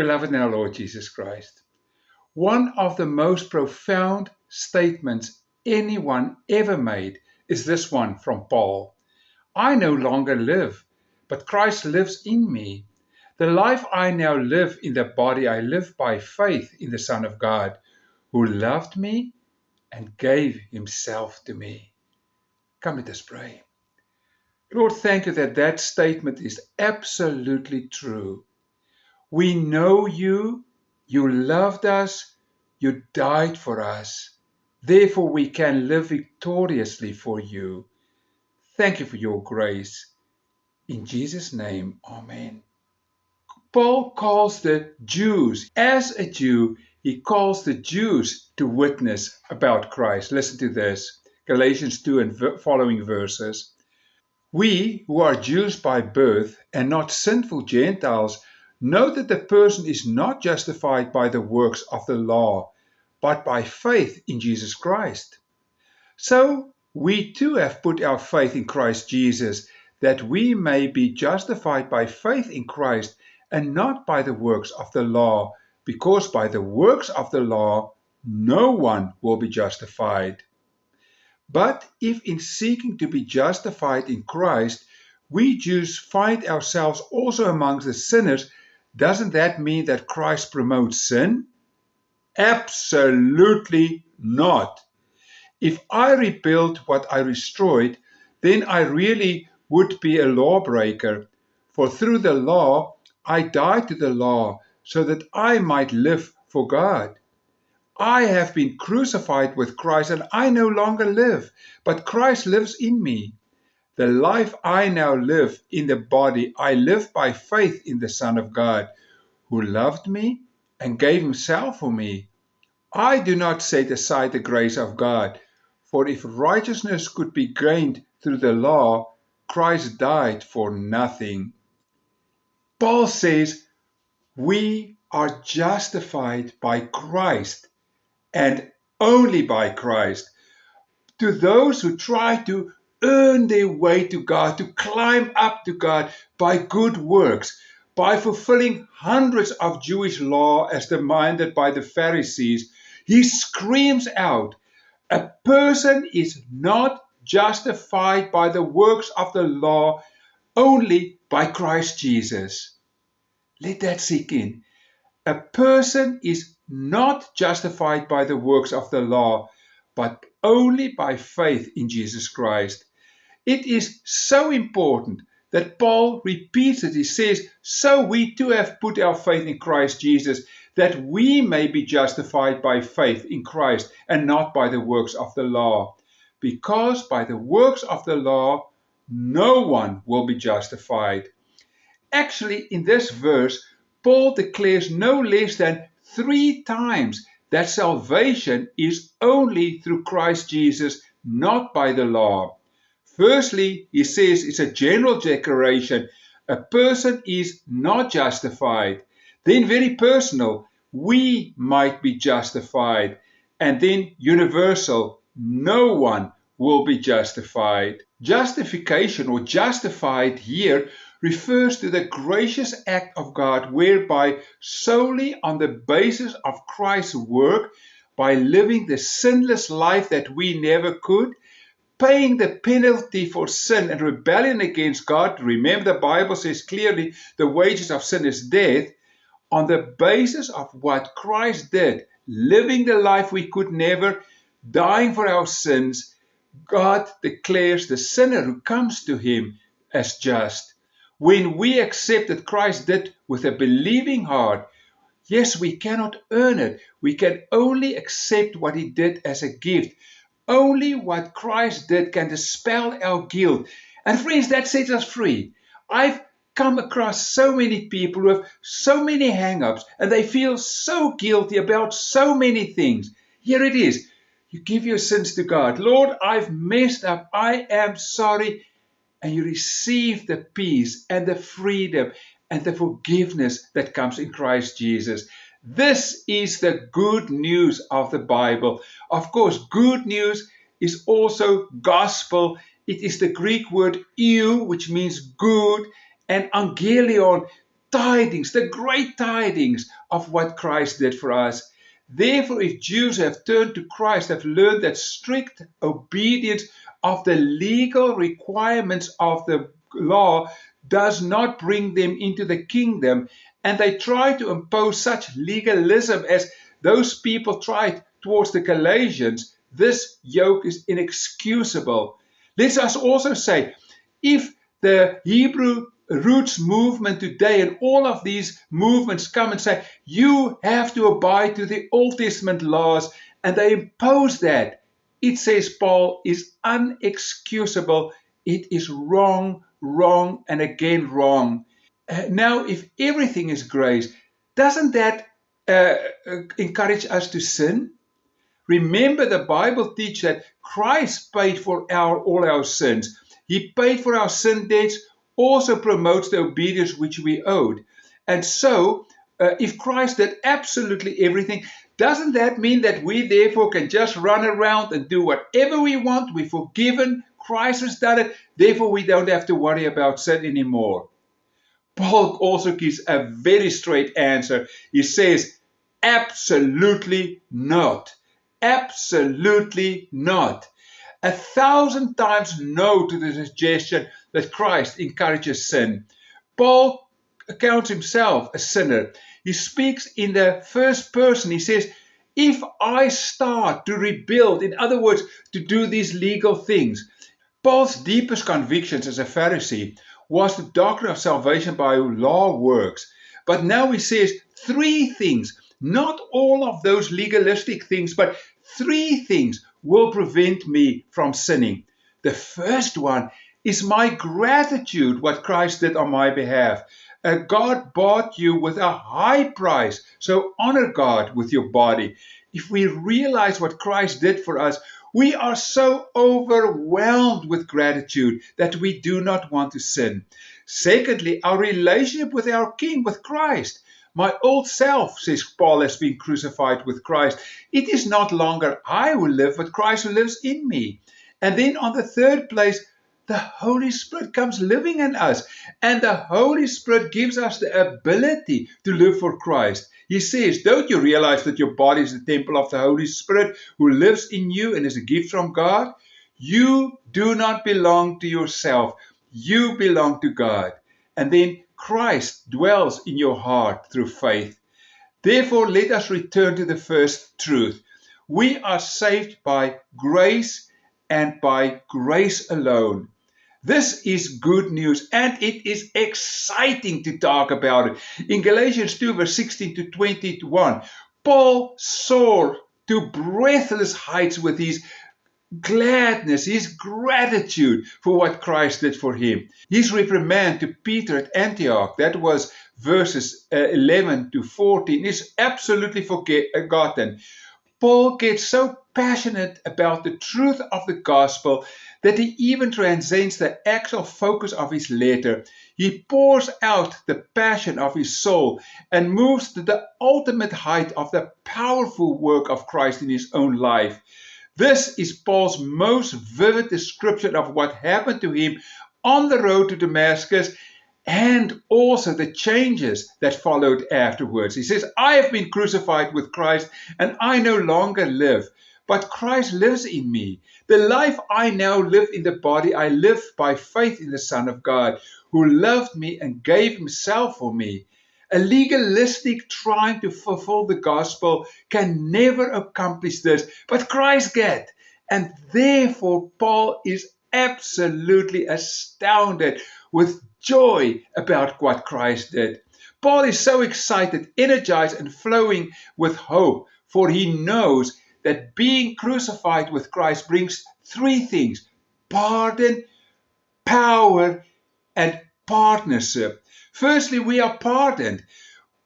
Beloved in our Lord Jesus Christ, one of the most profound statements anyone ever made is this one from Paul. I no longer live, but Christ lives in me. The life I now live in the body, I live by faith in the Son of God, who loved me and gave himself to me. Come, let us pray. Lord, thank you that that statement is absolutely true. We know you, you loved us, you died for us. Therefore, we can live victoriously for you. Thank you for your grace. In Jesus' name, amen. Paul calls the Jews, as a Jew, he calls the Jews to witness about Christ. Listen to this, Galatians 2 and following verses. We who are Jews by birth and not sinful Gentiles know that the person is not justified by the works of the law, but by faith in Jesus Christ. So we too have put our faith in Christ Jesus, that we may be justified by faith in Christ and not by the works of the law, because by the works of the law no one will be justified. But if in seeking to be justified in Christ, we Jews find ourselves also amongst the sinners, doesn't that mean that Christ promotes sin? Absolutely not. If I rebuilt what I destroyed, then I really would be a lawbreaker. For through the law, I died to the law, so that I might live for God. I have been crucified with Christ, and I no longer live, but Christ lives in me. The life I now live in the body, I live by faith in the Son of God, who loved me and gave himself for me. I do not set aside the grace of God, for if righteousness could be gained through the law, Christ died for nothing. Paul says we are justified by Christ, and only by Christ. To those who try to earn their way to God, to climb up to God by good works, by fulfilling hundreds of Jewish law as demanded by the Pharisees, he screams out, a person is not justified by the works of the law, only by Christ Jesus. Let that sink in. A person is not justified by the works of the law, but only by faith in Jesus Christ. It is so important that Paul repeats it. He says, so we too have put our faith in Christ Jesus, that we may be justified by faith in Christ and not by the works of the law. Because by the works of the law, no one will be justified. Actually, in this verse, Paul declares no less than 3 times that salvation is only through Christ Jesus, not by the law. Firstly, he says it's a general declaration. A person is not justified. Then very personal, we might be justified. And then universal, no one will be justified. Justification or justified here refers to the gracious act of God whereby solely on the basis of Christ's work, by living the sinless life that we never could, paying the penalty for sin and rebellion against God. Remember, the Bible says clearly the wages of sin is death. On the basis of what Christ did, living the life we could never, dying for our sins, God declares the sinner who comes to him as just. When we accept that Christ did with a believing heart, yes, we cannot earn it. We can only accept what he did as a gift. Only what Christ did can dispel our guilt. And friends, that sets us free. I've come across so many people who have so many hang-ups and they feel so guilty about so many things. Here it is. You give your sins to God. Lord, I've messed up. I am sorry. And you receive the peace and the freedom and the forgiveness that comes in Christ Jesus. This is the good news of the Bible. Of course, good news is also gospel. It is the Greek word eu, which means good, and angelion, tidings, the great tidings of what Christ did for us. Therefore, if Jews have turned to Christ, have learned that strict obedience of the legal requirements of the law does not bring them into the kingdom, and they try to impose such legalism as those people tried towards the Galatians, this yoke is inexcusable. Let us also say, if the Hebrew Roots movement today and all of these movements come and say, you have to abide to the Old Testament laws, and they impose that, it says Paul is unexcusable. It is wrong, wrong, and again wrong. Now, if everything is grace, doesn't that encourage us to sin? Remember, the Bible teaches that Christ paid for all our sins. He paid for our sin debts, also promotes the obedience which we owed. And so, if Christ did absolutely everything, doesn't that mean that we therefore can just run around and do whatever we want? We're forgiven. Christ has done it. Therefore, we don't have to worry about sin anymore. Paul also gives a very straight answer. He says, absolutely not. Absolutely not. 1,000 times no to the suggestion that Christ encourages sin. Paul accounts himself a sinner. He speaks in the first person. He says, if I start to rebuild, in other words, to do these legal things. Paul's deepest convictions as a Pharisee was the doctrine of salvation by law works. But now he says 3 things, not all of those legalistic things, but 3 things will prevent me from sinning. The first one is my gratitude, what Christ did on my behalf. God bought you with a high price, so honor God with your body. If we realize what Christ did for us, we are so overwhelmed with gratitude that we do not want to sin. Secondly, our relationship with our King, with Christ. My old self, says Paul, has been crucified with Christ. It is not longer I who live, but Christ who lives in me. And then on the third place, the Holy Spirit comes living in us. And the Holy Spirit gives us the ability to live for Christ. He says, don't you realize that your body is the temple of the Holy Spirit who lives in you and is a gift from God? You do not belong to yourself. You belong to God. And then Christ dwells in your heart through faith. Therefore, let us return to the first truth. We are saved by grace and by grace alone. This is good news, and it is exciting to talk about it. In Galatians 2, verse 16 to 21, Paul soared to breathless heights with his gladness, his gratitude for what Christ did for him. His reprimand to Peter at Antioch, that was verses 11 to 14, is absolutely forgotten. Paul gets so passionate about the truth of the gospel that he even transcends the actual focus of his letter. He pours out the passion of his soul and moves to the ultimate height of the powerful work of Christ in his own life. This is Paul's most vivid description of what happened to him on the road to Damascus and also the changes that followed afterwards. He says, I have been crucified with Christ and I no longer live, but Christ lives in me. The life I now live in the body, I live by faith in the Son of God, who loved me and gave himself for me. A legalistic trying to fulfill the gospel can never accomplish this, but Christ can. And therefore, Paul is absolutely astounded with joy about what Christ did. Paul is so excited, energized, and flowing with hope, for he knows that being crucified with Christ brings 3 things: pardon, power, and partnership. Firstly, we are pardoned.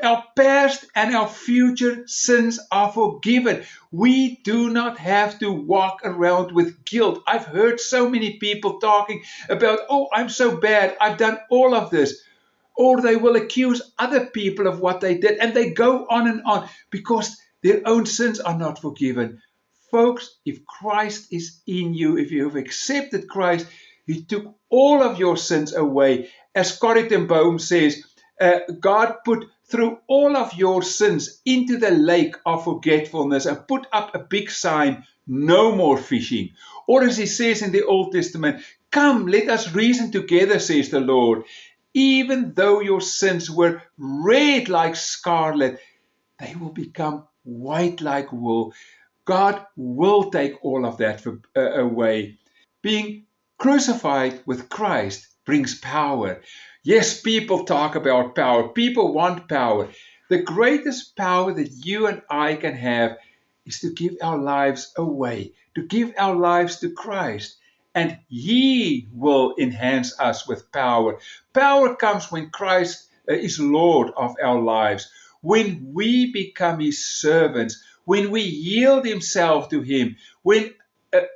Our past and our future sins are forgiven. We do not have to walk around with guilt. I've heard so many people talking about, oh, I'm so bad, I've done all of this. Or they will accuse other people of what they did, and they go on because their own sins are not forgiven. Folks, if Christ is in you, if you have accepted Christ, he took all of your sins away. As Corrie ten Boom says, God put through all of your sins into the lake of forgetfulness and put up a big sign, no more fishing. Or as he says in the Old Testament, come, let us reason together, says the Lord. Even though your sins were red like scarlet, they will become white like wool. God will take all of that away. Being crucified with Christ brings power. Yes, people talk about power. People want power. The greatest power that you and I can have is to give our lives away, to give our lives to Christ. And He will enhance us with power. Power comes when Christ is Lord of our lives, when we become His servants, when we yield Himself to Him, when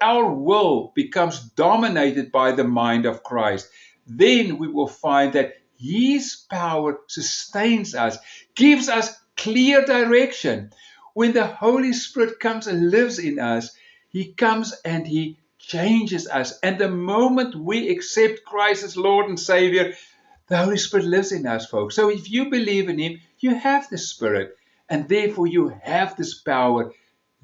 our will becomes dominated by the mind of Christ, then we will find that His power sustains us, gives us clear direction. When the Holy Spirit comes and lives in us, He comes and He changes us. And the moment we accept Christ as Lord and Savior, the Holy Spirit lives in us, folks. So if you believe in Him, you have the Spirit, and therefore you have this power.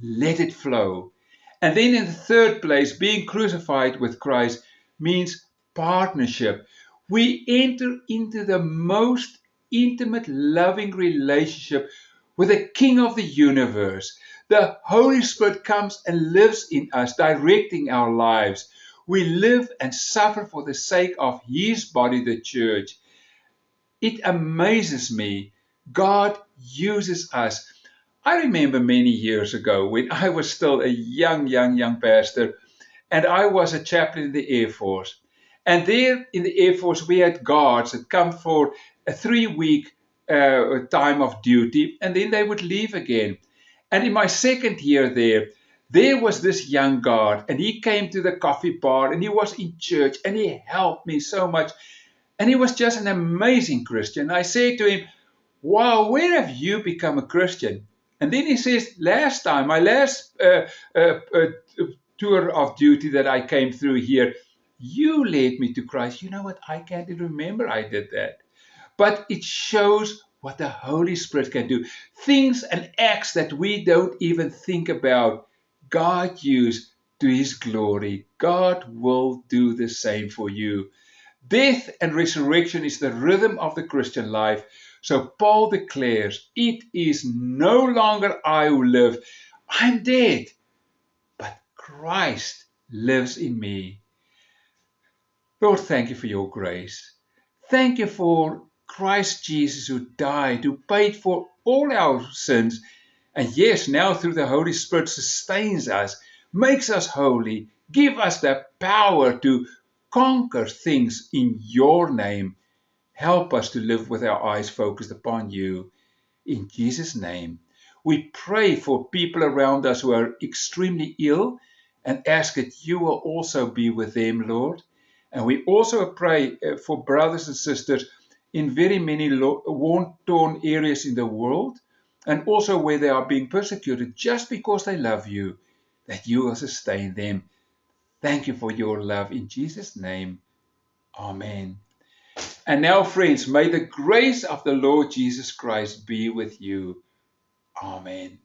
Let it flow. And then in the third place, being crucified with Christ means partnership. We enter into the most intimate, loving relationship with the King of the universe. The Holy Spirit comes and lives in us, directing our lives. We live and suffer for the sake of His body, the church. It amazes me. God uses us. I remember many years ago when I was still a young pastor, and I was a chaplain in the Air Force. And there in the Air Force, we had guards that come for a 3-week time of duty, and then they would leave again. And in my second year there was this young guard, and he came to the coffee bar, and he was in church, and he helped me so much. And he was just an amazing Christian. I said to him, wow, where have you become a Christian? And then he says, my last tour of duty that I came through here, you led me to Christ. You know what? I can't even remember I did that. But it shows what the Holy Spirit can do. Things and acts that we don't even think about, God used to His glory. God will do the same for you. Death and resurrection is the rhythm of the Christian life. So Paul declares, it is no longer I who live. I'm dead, but Christ lives in me. Lord, thank you for your grace. Thank you for Christ Jesus who died, who paid for all our sins. And yes, now through the Holy Spirit sustains us, makes us holy, give us the power to conquer things in your name. Help us to live with our eyes focused upon you. In Jesus' name, we pray for people around us who are extremely ill and ask that you will also be with them, Lord. And we also pray for brothers and sisters in very many war-torn areas in the world, and also where they are being persecuted just because they love you, that you will sustain them. Thank you for your love. In Jesus' name, amen. And now, friends, may the grace of the Lord Jesus Christ be with you. Amen.